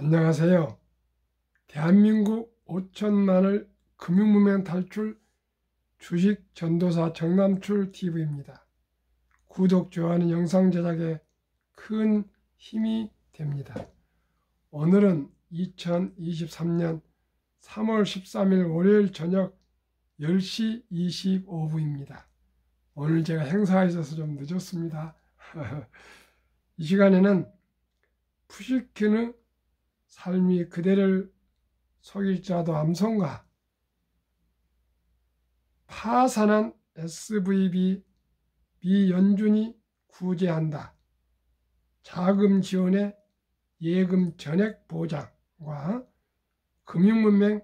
안녕하세요. 대한민국 5천만을 금융무명 탈출 주식 전도사 정남출 TV입니다. 구독, 좋아하는 영상 제작에 큰 힘이 됩니다. 오늘은 2023년 3월 13일 월요일 저녁 10시 25분입니다. 오늘 제가 행사가 있어서 좀 늦었습니다. 이 시간에는 푸시킨의 삶이 그대를 속일지라도 암송가, 파산한 SVB 미연준이 구제한다, 자금 지원의 예금 전액 보장과 금융문맹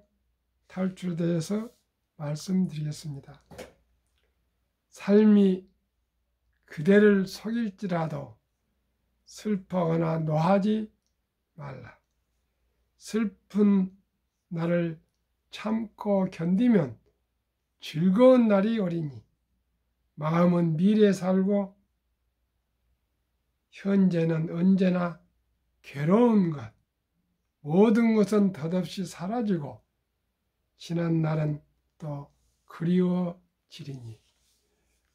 탈출에 대해서 말씀드리겠습니다. 삶이 그대를 속일지라도 슬퍼하거나 노하지 말라. 슬픈 날을 참고 견디면 즐거운 날이 오리니 마음은 미래에 살고 현재는 언제나 괴로운 것, 모든 것은 덧없이 사라지고 지난 날은 또 그리워지리니.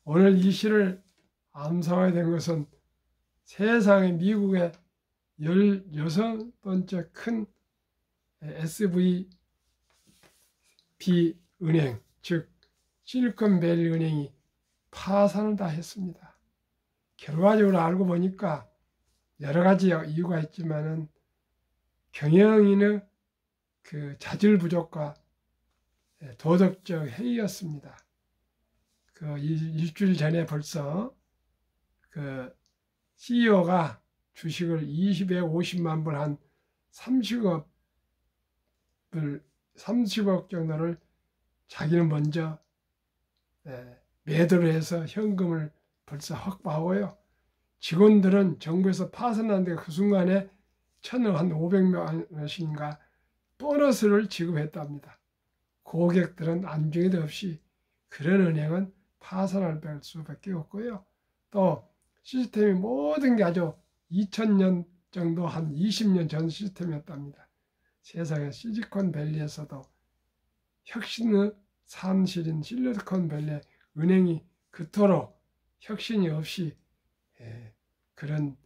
오늘 이 시를 암송하게 된 것은 세상의 미국의 16번째 큰 SVB 은행, 즉 실리콘밸리 은행이 파산을 다 했습니다. 결과적으로 알고 보니까 여러 가지 이유가 있지만은 경영인의 그 자질 부족과 도덕적 해이였습니다. 그 일주일 전에 벌써 그 CEO가 주식을 20에 50만 불 한 30억 정도를 자기는 먼저 매도를 해서 현금을 벌써 확보하고요. 직원들은 정부에서 파산하는데 그 순간에 한 500만 원씩인가 보너스를 지급했답니다. 고객들은 안중에도 없이 그런 은행은 파산할 수밖에 없고요. 또 시스템이 모든 게 아주 2000년 정도 한 20년 전 시스템이었답니다. 세상의 실리콘밸리에서도 혁신의 산실인 실리콘밸리 은행이 그토록 혁신이 없이 그런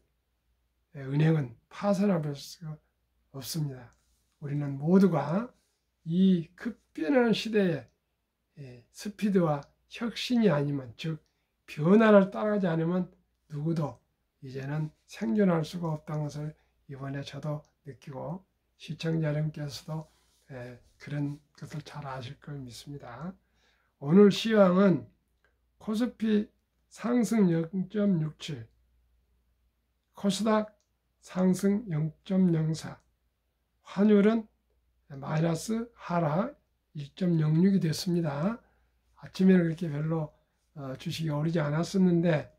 은행은 파산할 수 없습니다. 우리는 모두가 이 급변하는 시대에 스피드와 혁신이 아니면, 즉 변화를 따라가지 않으면 누구도 이제는 생존할 수가 없다는 것을 이번에 저도 느끼고 시청자 여러분께서도 그런 것을 잘 아실 걸 믿습니다. 오늘 시황은 코스피 상승 0.67, 코스닥 상승 0.04, 환율은 마이너스 하락 1.06이 됐습니다. 아침에는 그렇게 별로 주식이 오르지 않았었는데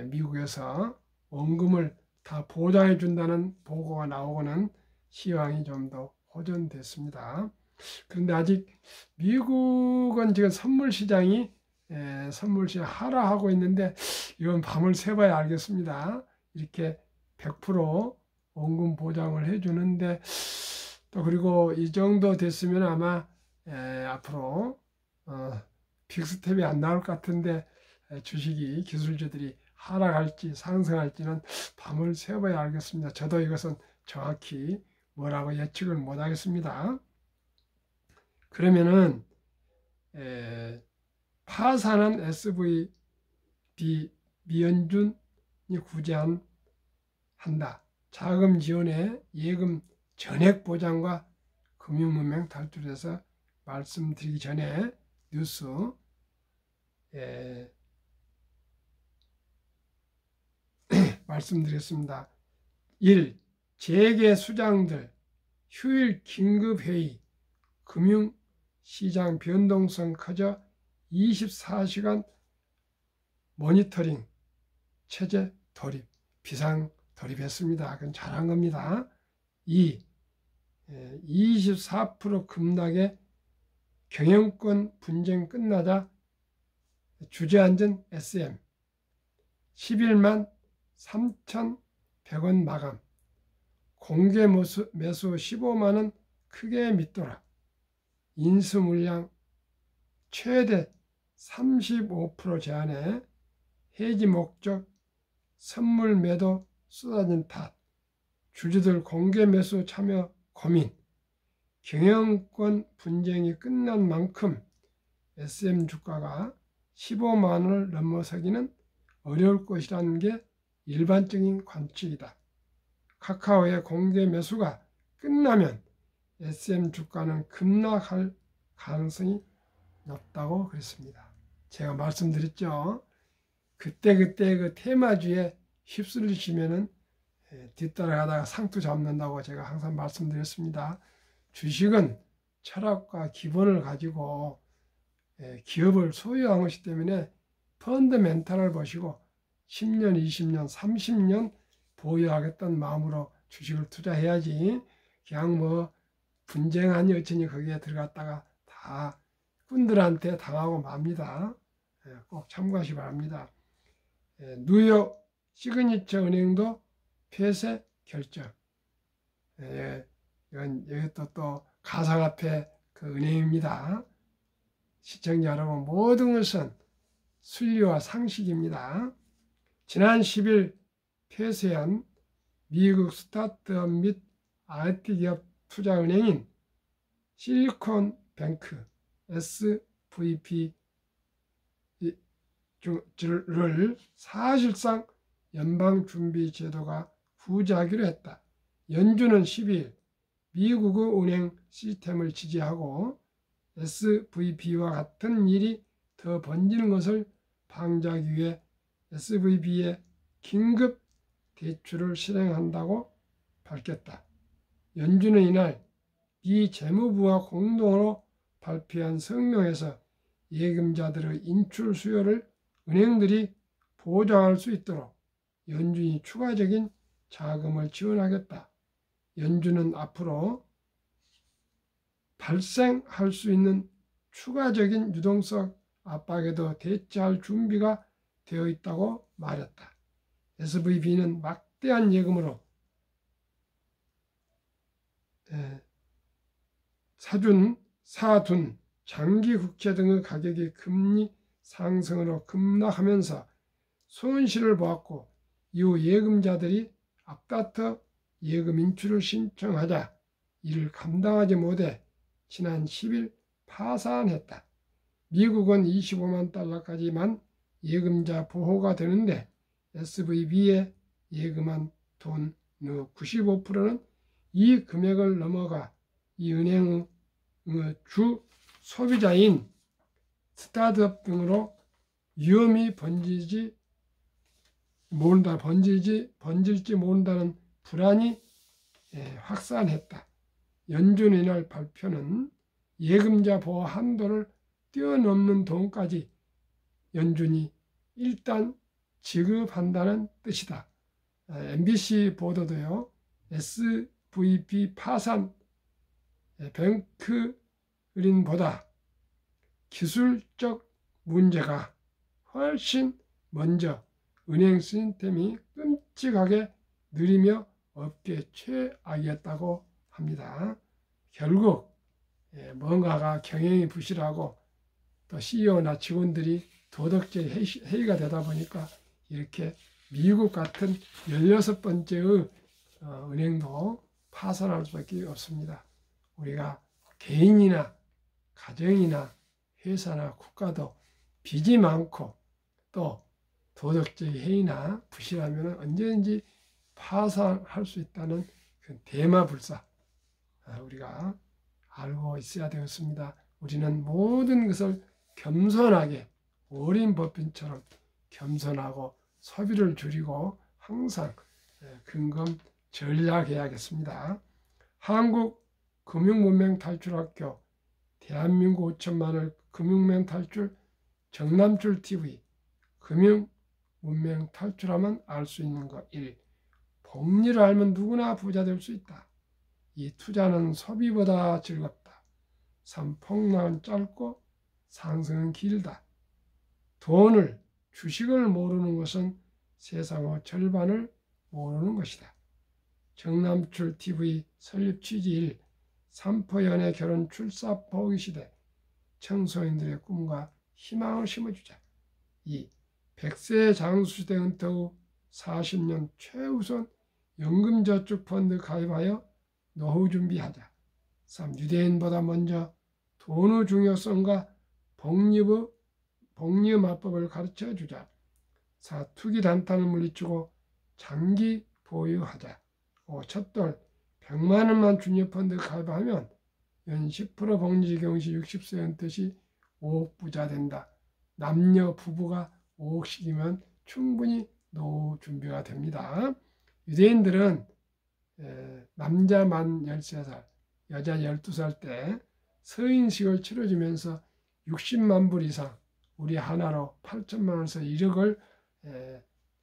미국에서 원금을 다 보장해 준다는 보고가 나오고는 시황이 좀 더 호전됐습니다. 그런데 아직 미국은 지금 선물 시장이 하락하고 있는데 이건 밤을 새봐야 알겠습니다. 이렇게 100% 원금 보장을 해주는데 또 그리고 이 정도 됐으면 아마 앞으로 빅스텝이 안 나올 것 같은데 주식이 기술주들이 하락할지 상승할지는 밤을 새봐야 알겠습니다. 저도 이것은 정확히 뭐라고 예측을 못 하겠습니다. 그러면은 파산한 SVB 미연준이 구제한다. 자금 지원에 예금 전액 보장과 금융문맹 탈출해서 말씀드리기 전에 뉴스 말씀드렸습니다. 1. 재계 수장들 휴일 긴급회의, 금융시장 변동성 커져 24시간 모니터링 체제 돌입, 비상 돌입했습니다. 그건 잘한 겁니다. 2. 24% 급락의 경영권 분쟁 끝나자 주저앉은 SM 11만 3,100원 마감, 공개 매수 15만원 크게 믿더라. 인수 물량 최대 35% 제한에 해지 목적 선물 매도 쏟아진 탓, 주주들 공개 매수 참여 고민, 경영권 분쟁이 끝난 만큼 SM 주가가 15만원을 넘어서기는 어려울 것이라는 게 일반적인 관측이다. 카카오의 공개 매수가 끝나면 SM 주가는 급락할 가능성이 높다고 그랬습니다. 제가 말씀드렸죠. 그때그때 그 테마주에 휩쓸리시면은 뒤따라가다가 상투 잡는다고 제가 항상 말씀드렸습니다. 주식은 철학과 기본을 가지고 기업을 소유한 것이기 때문에 펀더멘탈을 보시고 10년, 20년, 30년 보유하겠다는 마음으로 주식을 투자해야지 그냥 뭐 분쟁하니 어쩌니 거기에 들어갔다가 다 꾼들한테 당하고 맙니다. 꼭 참고하시기 바랍니다. 뉴욕 시그니처 은행도 폐쇄 결정. 이것도 또 가상화폐 그 은행입니다. 시청자 여러분, 모든 것은 순리와 상식입니다. 지난 10일 폐쇄한 미국 스타트업 및 IT 기업 투자은행인 실리콘뱅크 SVB를 사실상 연방준비제도가 후지하기로 했다. 연준은 12일 미국의 은행 시스템을 지지하고 SVB와 같은 일이 더 번지는 것을 방지하기 위해 SVB의 긴급 대출을 실행한다고 밝혔다. 연준은 이날 미 재무부와 공동으로 발표한 성명에서 예금자들의 인출 수요를 은행들이 보장할 수 있도록 연준이 추가적인 자금을 지원하겠다. 연준은 앞으로 발생할 수 있는 추가적인 유동성 압박에도 대처할 준비가 되어 있다고 말했다. SVB는 막대한 예금으로 사둔 장기 국채 등의 가격이 금리 상승으로 급락하면서 손실을 보았고, 이후 예금자들이 앞다퉈 예금 인출을 신청하자 이를 감당하지 못해 지난 10일 파산했다. 미국은 25만 달러까지만 예금자 보호가 되는데 SVB에 예금한 돈 95%는 이 금액을 넘어가 이 은행의 주 소비자인 스타트업 등으로 위험이 번질지 모른다는 불안이 확산했다. 연준 이날 발표는 예금자 보호 한도를 뛰어넘는 돈까지 연준이 일단 지급한다는 뜻이다. MBC 보도도요. SVB 파산 뱅크린보다 기술적 문제가 훨씬 먼저 은행 시스템이 끔찍하게 느리며 업계 최악이었다고 합니다. 결국 뭔가가 경영이 부실하고 또 CEO나 직원들이 도덕적 해이가 되다 보니까 이렇게 미국 같은 16번째의 은행도 파산할 수밖에 없습니다. 우리가 개인이나 가정이나 회사나 국가도 빚이 많고 또 도덕적 해이나 부실하면 언제든지 파산할 수 있다는 그 대마불사 우리가 알고 있어야 되겠습니다. 우리는 모든 것을 겸손하게 워렌 버핏처럼 겸손하고 소비를 줄이고 항상 근검 전략해야겠습니다. 한국 금융문맹 탈출학교, 대한민국 5천만을 금융문맹 탈출, 정남출 TV, 금융문맹 탈출하면 알 수 있는 것 1. 복리를 알면 누구나 부자 될 수 있다. 2. 투자는 소비보다 즐겁다. 3. 폭락은 짧고 상승은 길다. 돈을, 주식을 모르는 것은 세상의 절반을 모르는 것이다. 정남출 TV 설립 취지 1. 삼포 연애 결혼 출사 포기 시대 청소년들의 꿈과 희망을 심어주자. 2. 100세 장수시대 은퇴 후 40년 최우선 연금저축펀드 가입하여 노후 준비하자. 3. 유대인보다 먼저 돈의 중요성과 복리마법을 가르쳐주자. 4. 투기 단타를 물리치고 장기 보유하자. 5. 첫돌 100만 원만 주니어펀드 가입하면 연 10% 복리 경시 60세 은퇴 시 5억 부자 된다. 남녀 부부가 5억씩이면 충분히 노후 준비가 됩니다. 유대인들은 남자 만 13살, 여자 12살 때 서인식을 치러주면서 60만 불 이상, 우리 하나로 8천만 원에서 1억을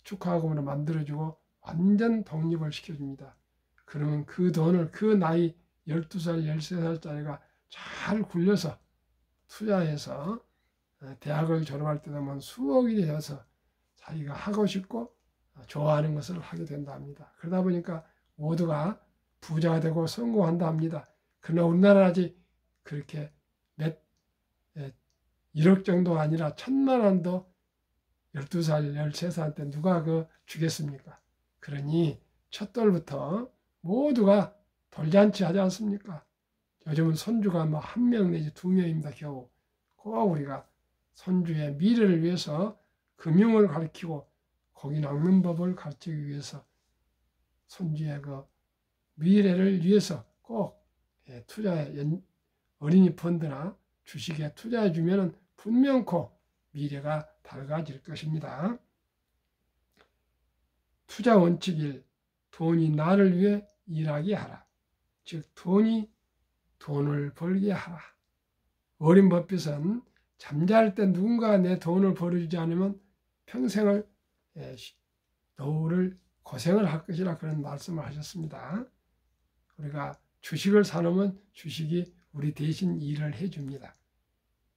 축하금으로 만들어주고 완전 독립을 시켜줍니다. 그러면 그 돈을 그 나이 12살, 13살짜리가 잘 굴려서 투자해서 대학을 졸업할 때 되면 수억이 되어서 자기가 하고 싶고 좋아하는 것을 하게 된다 합니다. 그러다 보니까 모두가 부자가 되고 성공한다 합니다. 그러나 우리나라는 아직 그렇게 1억 정도 아니라 1,000만 원도 12살, 13살 때 누가 주겠습니까? 그러니 첫 돌부터 모두가 돌잔치 하지 않습니까? 요즘은 손주가 뭐 1명 내지 2명입니다. 겨우. 꼭 우리가 손주의 미래를 위해서 금융을 가르치고 고기 낚는 법을 가르치기 위해서 손주의 미래를 위해서 꼭 투자에 어린이 펀드나 주식에 투자해 주면 분명코 미래가 밝아질 것입니다. 투자 원칙 1. 돈이 나를 위해 일하게 하라. 즉 돈이 돈을 벌게 하라. 워렌 버핏은 잠잘 때 누군가 내 돈을 벌어주지 않으면 평생을 노후를 고생을 할 것이라 그런 말씀을 하셨습니다. 우리가 주식을 사놓으면 주식이 우리 대신 일을 해줍니다.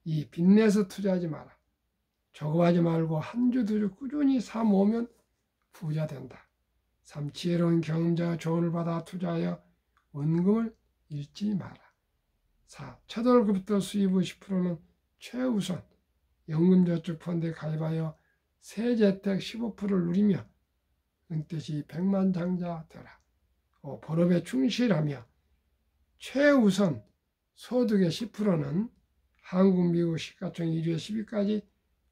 이 빚내서 투자하지 마라. 조급하지 말고 한 주 두 주 꾸준히 사 모으면 부자 된다. 3. 지혜로운 경험자의 조언을 받아 투자하여 원금을 잃지 마라. 4. 첫 월급부터 수입의 10%는 최우선 연금저축펀드에 가입하여 세제택 15%를 누리며 은퇴 시 백만장자 되라. 5. 본업에 충실하며 최우선 소득의 10%는 한국, 미국 시가총 1위에 10위까지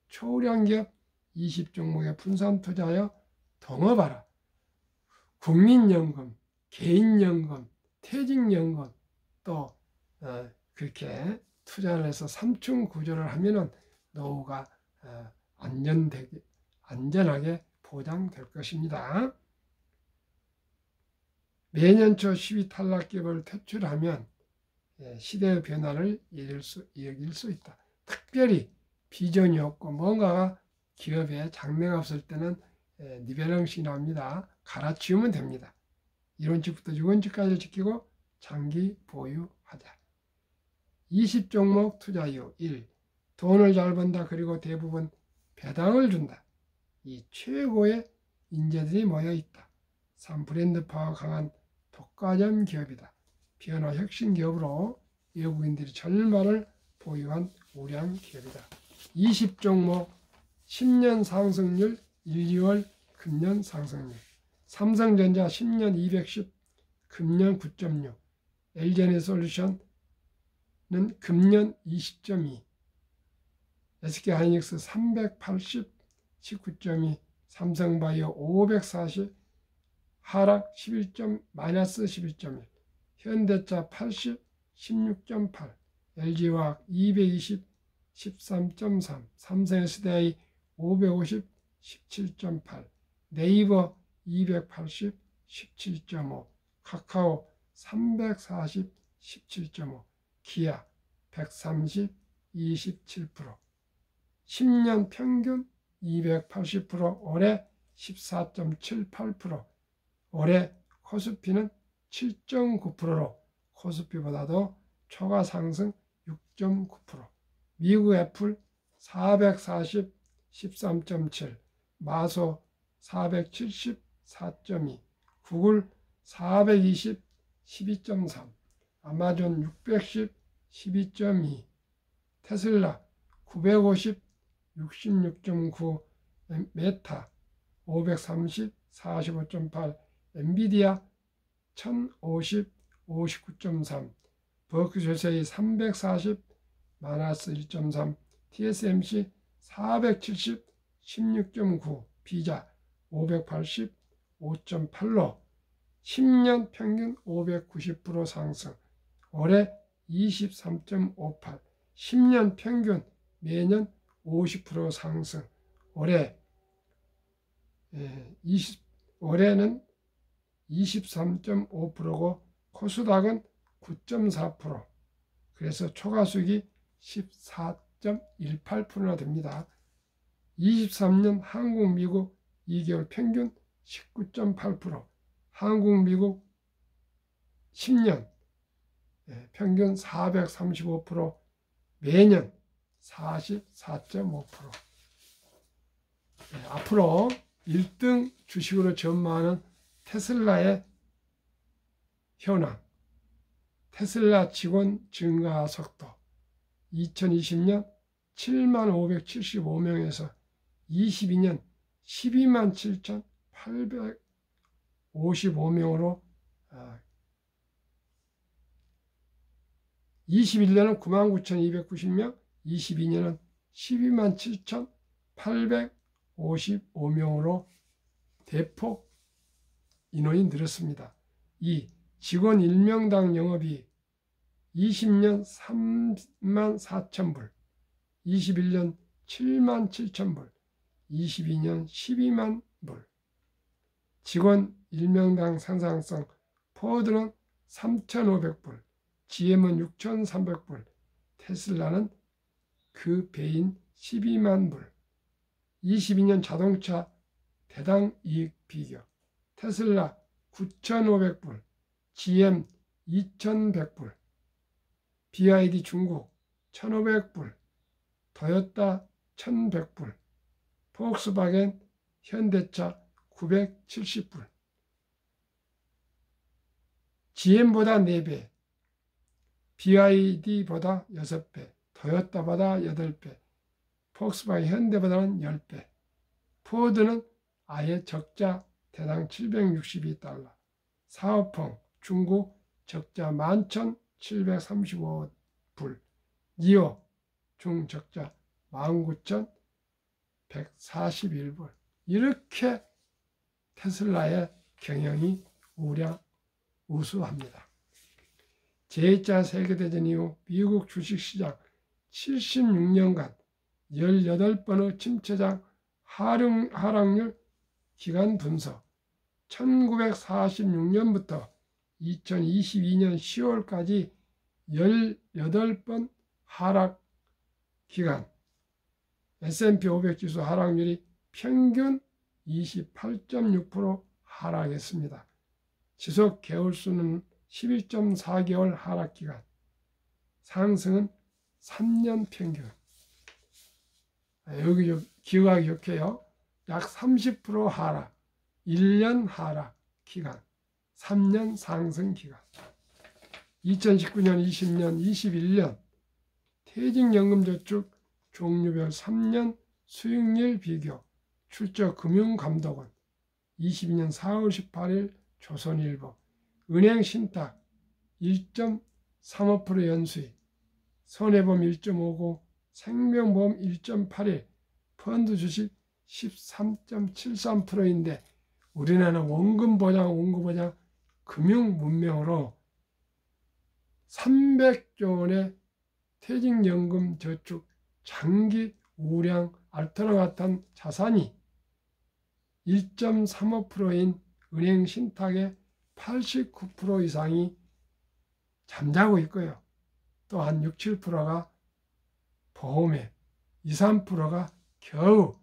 초량기업 20종목에 분산 투자하여 동업하라. 국민연금, 개인연금, 퇴직연금 또 그렇게 투자를 해서 삼중 구조를 하면은 노후가 안전하게 보장될 것입니다. 매년 초 10위 탈락기업을 퇴출하면 시대의 변화를 이길 수 있다. 특별히 비전이 없고 뭔가가 기업에 장래가 없을 때는 리밸런싱이라고 합니다. 갈아치우면 됩니다. 이론칙부터 유언칙까지 지키고 장기 보유하자. 20종목 투자 이유 1. 돈을 잘 번다. 그리고 대부분 배당을 준다. 2. 최고의 인재들이 모여있다. 3. 브랜드 파워 강한 독과점 기업이다. 변화 혁신 기업으로 외국인들이 절반을 보유한 우량 기업이다. 20종목 10년 상승률 1, 2월 금년 상승률. 삼성전자 10년 210, 금년 9.6. LG에너지솔루션은 금년 20.2. SK하이닉스 380, 19.2. 삼성바이오 540, 하락 마이너스 11.1. 현대차 80, 16.8. LG화학 220, 13.3. 삼성SDI 550, 17.8. 네이버 280, 17.5. 카카오 340, 17.5. 기아 130, 27%. 10년 평균 280%, 올해 14.78%. 올해 코스피는 7.9%로 코스피보다도 초과 상승 6.9%. 미국 애플 440, 13.7. 마소 470, 4.2. 구글 420 12.3, 아마존 610 12.2, 테슬라 950 66.9, 메타 530 45.8, 엔비디아 1050 59.3, 버크셔세이 340 마이너스 1.3, TSMC 470 16.9, 비자 580 5.8로 10년 평균 590% 상승, 올해 23.58, 10년 평균 매년 50% 상승, 올해는 23.5%고 코스닥은 9.4%, 그래서 초과수익이 14.18%나 됩니다. 23년 한국 미국 2개월 평균 19.8%, 한국 미국 10년 평균 435%, 매년 44.5%. 앞으로 1등 주식으로 전망하는 테슬라의 현황, 테슬라 직원 증가 속도 2020년 7575명에서 22년 127,855명으로 21년은 99,290명, 22년은 127,855명으로 대폭 인원이 늘었습니다. 2. 직원 1명당 영업이익 20년 34,000불, 21년 77,000불, 22년 12만불. 직원 1명당 생산성, 포드는 3,500불, GM은 6,300불, 테슬라는 그 배인 12만불. 22년 자동차 대당 이익 비교, 테슬라 9,500불, GM 2,100불, BYD 중국 1,500불, 토요타 1,100불, 폭스바겐 현대차 970불. GM보다 4배, BYD보다 6배, 토요타보다 8배, 폭스바겐 현대보다는 10배, 포드는 아예 적자 대당 762달러, 사업펑 중국 적자 11,735불, 니오 중적자 19,141불. 이렇게 테슬라의 경영이 우수합니다. 제2차 세계대전 이후 미국 주식시장 76년간 18번의 침체장 하락률 기간 분석, 1946년부터 2022년 10월까지 18번 하락 기간, S&P 500 지수 하락률이 평균 28.6% 하락했습니다. 지속 개월수는 11.4개월 하락 기간, 상승은 3년 평균. 여기 기억하기 좋게요. 약 30% 하락, 1년 하락 기간, 3년 상승 기간. 2019년, 20년, 21년 퇴직연금저축 종류별 3년 수익률 비교, 출처금융감독원 22년 4월 18일 조선일보. 은행신탁 1.35% 연수익, 손해보험 1.59, 생명보험 1.81, 펀드 주식 13.73%인데 우리나라는 원금보장, 금융문명으로 300조 원의 퇴직연금 저축, 장기 우량 알토나 같은 자산이 1.35%인 은행 신탁의 89% 이상이 잠자고 있고요. 또한 6, 7%가 보험에, 2, 3%가 겨우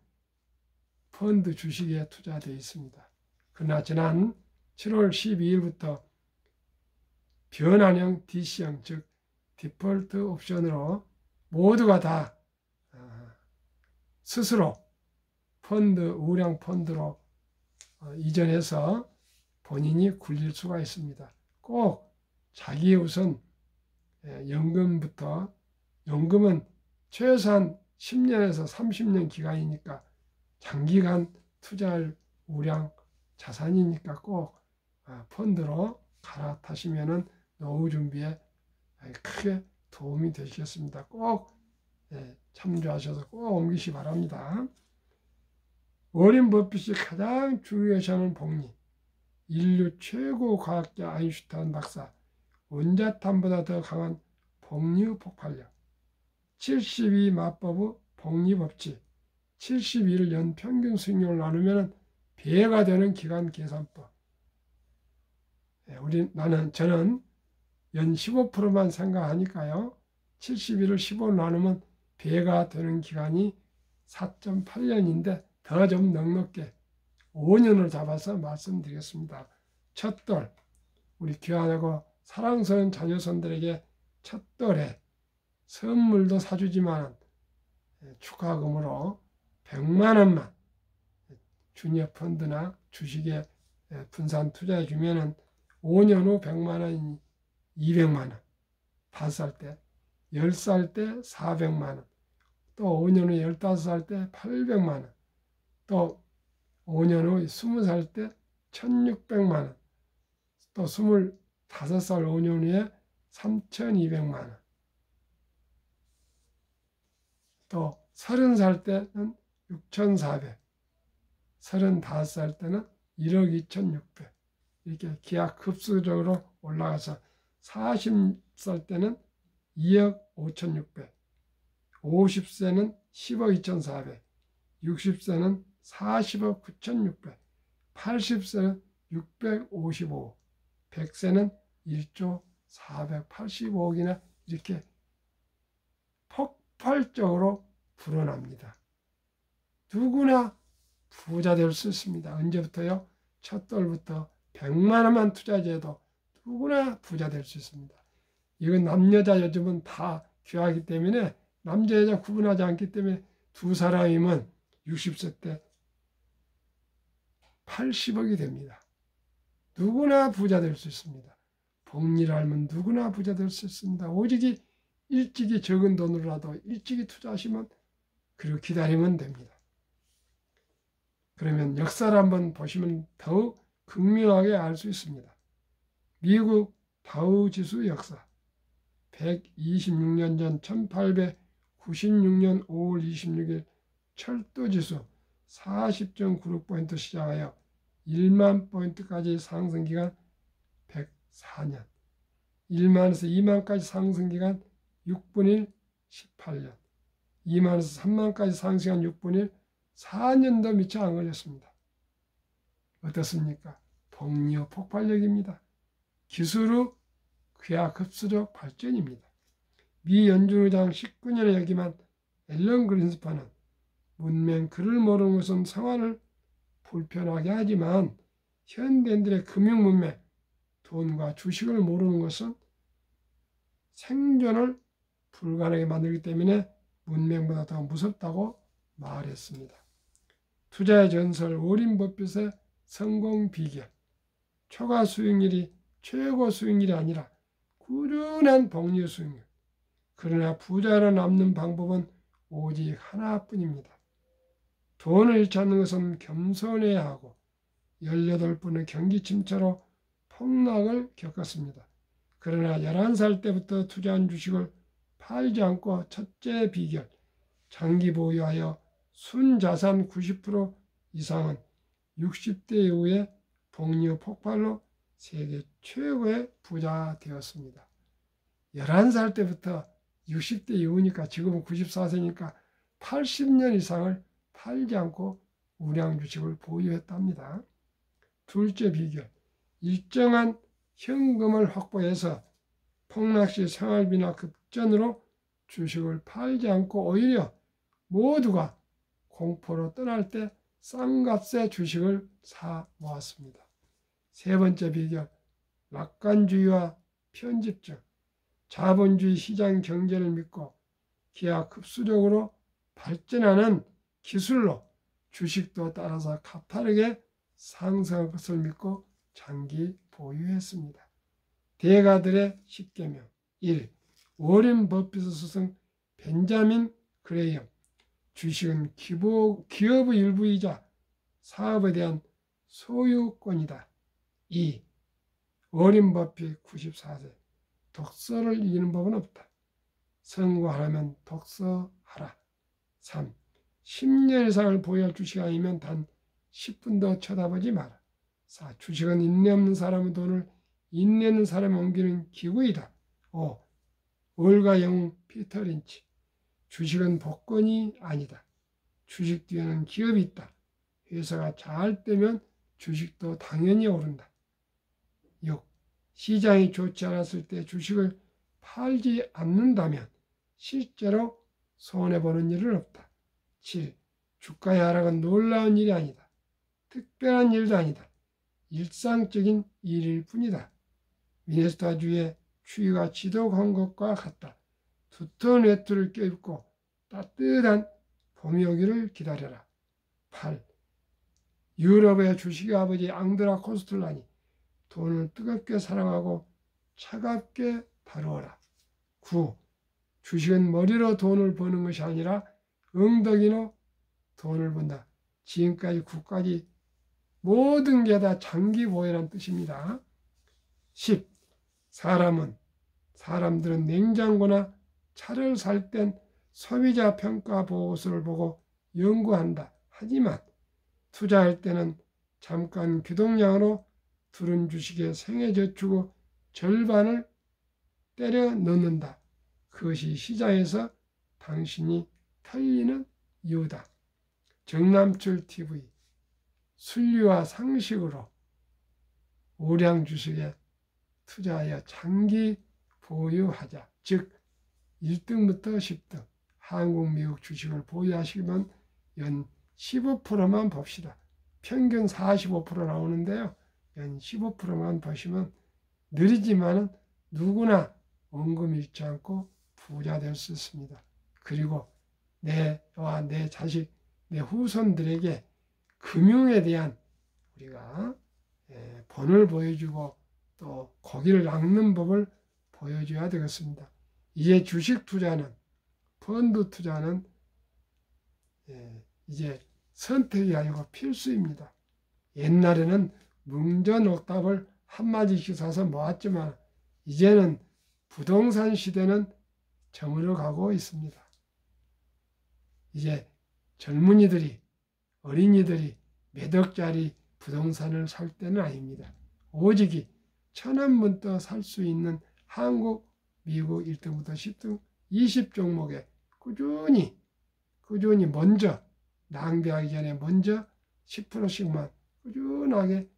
펀드 주식에 투자되어 있습니다. 그러나 지난 7월 12일부터 변환형 DC형, 즉 디폴트 옵션으로 모두가 다 스스로 펀드, 우량 펀드로 이전해서 본인이 굴릴 수가 있습니다. 꼭 자기 우선 연금부터, 연금은 최소한 10년에서 30년 기간이니까 장기간 투자할 우량 자산이니까 꼭 펀드로 갈아타시면은 노후 준비에 크게 도움이 되시겠습니다. 꼭 참조하셔서 꼭 옮기시 바랍니다. 워렌 버핏이 가장 중요시하는 복리, 인류 최고 과학자 아인슈타인 박사, 원자탄보다 더 강한 복리의 폭발력, 72 마법의 복리 법칙, 72를 연 평균 수익률을 나누면 배가 되는 기간 계산법. 저는 연 15%만 생각하니까요. 71을 15로 나누면 배가 되는 기간이 4.8년인데 더 좀 넉넉게 5년을 잡아서 말씀드리겠습니다. 첫돌, 우리 귀하고 사랑스러운 자녀손들에게 첫돌에 선물도 사주지만 축하금으로 100만 원만 주니어 펀드나 주식에 분산 투자해 주면은 5년 후 100만 원이 200만 원, 5살 때, 10살 때 400만 원, 또 5년 후 15살 때 800만 원, 또 5년 후 20살 때 1600만 원, 또 25살 5년 후에 3200만 원, 또 30살 때는 6400, 35살 때는 1억 2600, 이렇게 기하급수적으로 올라가서 40살 때는 2억 5600, 50세는 10억 2400, 60세는 40억 9600, 80세는 655, 100세는 1조 485억이나 이렇게 폭발적으로 불어납니다. 누구나 부자 될 수 있습니다. 언제부터요? 첫 돌부터 100만 원만 투자해도 누구나 부자 될 수 있습니다. 이건 남여자 요즘은 다 귀하기 때문에 남자 여자 구분하지 않기 때문에 두 사람이면 60세 때 80억이 됩니다. 누구나 부자 될 수 있습니다. 복리를 알면 누구나 부자 될 수 있습니다. 오직 일찍이 적은 돈으로라도 일찍이 투자하시면 그리고 기다리면 됩니다. 그러면 역사를 한번 보시면 더욱 극명하게 알 수 있습니다. 미국 다우지수 역사 126년 전 1896년 5월 26일 철도지수 40.96포인트 시작하여 1만 포인트까지 상승기간 104년, 1만에서 2만까지 상승기간 6분의 1 18년, 2만에서 3만까지 상승한 6분의 1 4년도 미처 안 걸렸습니다. 어떻습니까? 복리의 폭발력입니다. 기술의 귀하급수적 발전입니다. 미 연준의장 19년에 여기만 앨런 그린스판은 문맹 글을 모르는 것은 생활을 불편하게 하지만 현대인들의 금융문맹, 돈과 주식을 모르는 것은 생존을 불가능하게 만들기 때문에 문맹보다 더 무섭다고 말했습니다. 투자의 전설 워렌 버핏의 성공 비결, 초과 수익률이 최고 수익률이 아니라 꾸준한 복리 수익률. 그러나 부자로 남는 방법은 오직 하나뿐입니다. 돈을 잃지 않는 것은 겸손해야 하고 18번의 경기 침체로 폭락을 겪었습니다. 그러나 11살 때부터 투자한 주식을 팔지 않고 첫째 비결, 장기 보유하여 순자산 90% 이상은 60대 이후에 복리의 폭발로 세계 최고의 부자 되었습니다. 11살 때부터 60대 이후니까 지금은 94세니까 80년 이상을 팔지 않고 우량 주식을 보유했답니다. 둘째 비결, 일정한 현금을 확보해서 폭락시 생활비나 급전으로 주식을 팔지 않고 오히려 모두가 공포로 떠날 때 싼 값에 주식을 사 모았습니다. 세 번째 비결, 낙관주의와 편집증, 자본주의 시장 경제를 믿고 기하급수적으로 발전하는 기술로 주식도 따라서 가파르게 상승할 것을 믿고 장기 보유했습니다. 대가들의 10계명 1. 워렌 버핏 스승 벤자민 그레이엄 주식은 기업의 일부이자 사업에 대한 소유권이다. 2. 워렌 버핏 94세 독서를 이기는 법은 없다. 성공하려면 독서하라. 3. 10년 이상을 보유할 주식이 아니면 단 10분도 쳐다보지 마라. 4. 주식은 인내 없는 사람의 돈을 인내 있는 사람에 옮기는 기구이다. 5. 월가 영웅 피터 린치 주식은 복권이 아니다. 주식 뒤에는 기업이 있다. 회사가 잘 되면 주식도 당연히 오른다. 6. 시장이 좋지 않았을 때 주식을 팔지 않는다면 실제로 손해보는 일은 없다. 7. 주가의 하락은 놀라운 일이 아니다. 특별한 일도 아니다. 일상적인 일일 뿐이다. 미네소타주의 추위가 지독한 것과 같다. 두터운 외투를 껴입고 따뜻한 봄이 오기를 기다려라. 8. 유럽의 주식의 아버지 앙드라 코스툴라니 돈을 뜨겁게 사랑하고 차갑게 다루어라. 9. 주식은 머리로 돈을 버는 것이 아니라 엉덩이로 돈을 번다. 지금까지 9까지 모든 게 다 장기 보유라는 뜻입니다. 10. 사람들은 냉장고나 차를 살 땐 소비자 평가 보고서를 보고 연구한다. 하지만 투자할 때는 잠깐 규동량으로 두른 주식의 생애저축의 절반을 때려 넣는다. 그것이 시장에서 당신이 털리는 이유다. 정남철 TV 순리와 상식으로 우량 주식에 투자하여 장기 보유하자. 즉 1등부터 10등 한국, 미국 주식을 보유하시면 연 15%만 봅시다. 평균 45% 나오는데요. 연 15%만 보시면 느리지만 누구나 원금 잃지 않고 부자 될 수 있습니다. 그리고 내와 내 자식, 내 후손들에게 금융에 대한 우리가 본을 보여주고 또 고기를 낚는 법을 보여줘야 되겠습니다. 이제 주식 투자는, 펀드 투자는 이제 선택이 아니고 필수입니다. 옛날에는 뭉전옥답을 한마디씩 사서 모았지만 이제는 부동산 시대는 저물어 가고 있습니다. 이제 젊은이들이, 어린이들이 몇 억짜리 부동산을 살 때는 아닙니다. 오직이 1,000원부터 살 수 있는 한국, 미국 1등부터 10등 20종목에 꾸준히 먼저 낭비하기 전에 먼저 10%씩만 꾸준하게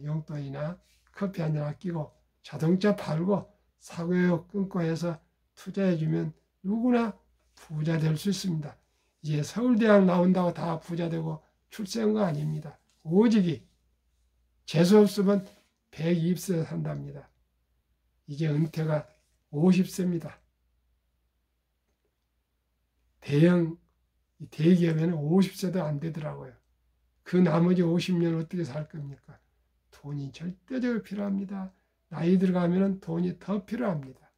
용돈이나 커피 한잔 아끼고 자동차 팔고 사고요 끊고 해서 투자해주면 누구나 부자 될 수 있습니다. 이제 서울대학 나온다고 다 부자 되고 출세한 거 아닙니다. 오직이 재수 없으면 120세 산답니다. 이제 은퇴가 50세입니다. 대기업에는 50세도 안 되더라고요. 그 나머지 50년 어떻게 살 겁니까? 돈이 절대적으로 필요합니다. 나이 들어가면 돈이 더 필요합니다.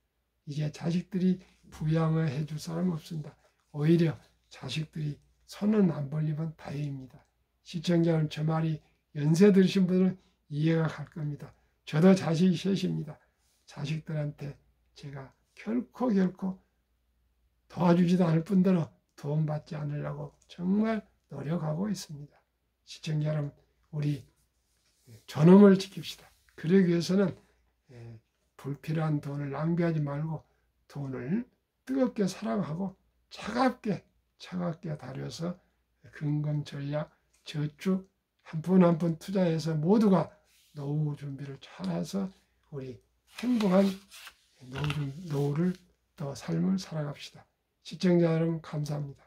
이제 자식들이 부양을 해줄 사람 없습니다. 오히려 자식들이 손은 안 벌리면 다행입니다. 시청자 여러분, 저 말이 연세 들으신 분들은 이해가 갈 겁니다. 저도 자식이 셋입니다. 자식들한테 제가 결코 도와주지도 않을 뿐더러 도움 받지 않으려고 정말 노력하고 있습니다. 시청자 여러분, 우리 존엄을 지킵시다. 그러기 위해서는 불필요한 돈을 낭비하지 말고 돈을 뜨겁게 사랑하고 차갑게 다려서 금융 전략, 저축 한 푼 한 푼 투자해서 모두가 노후 준비를 잘해서 우리 행복한 노후를 또 삶을 살아갑시다. 시청자 여러분 감사합니다.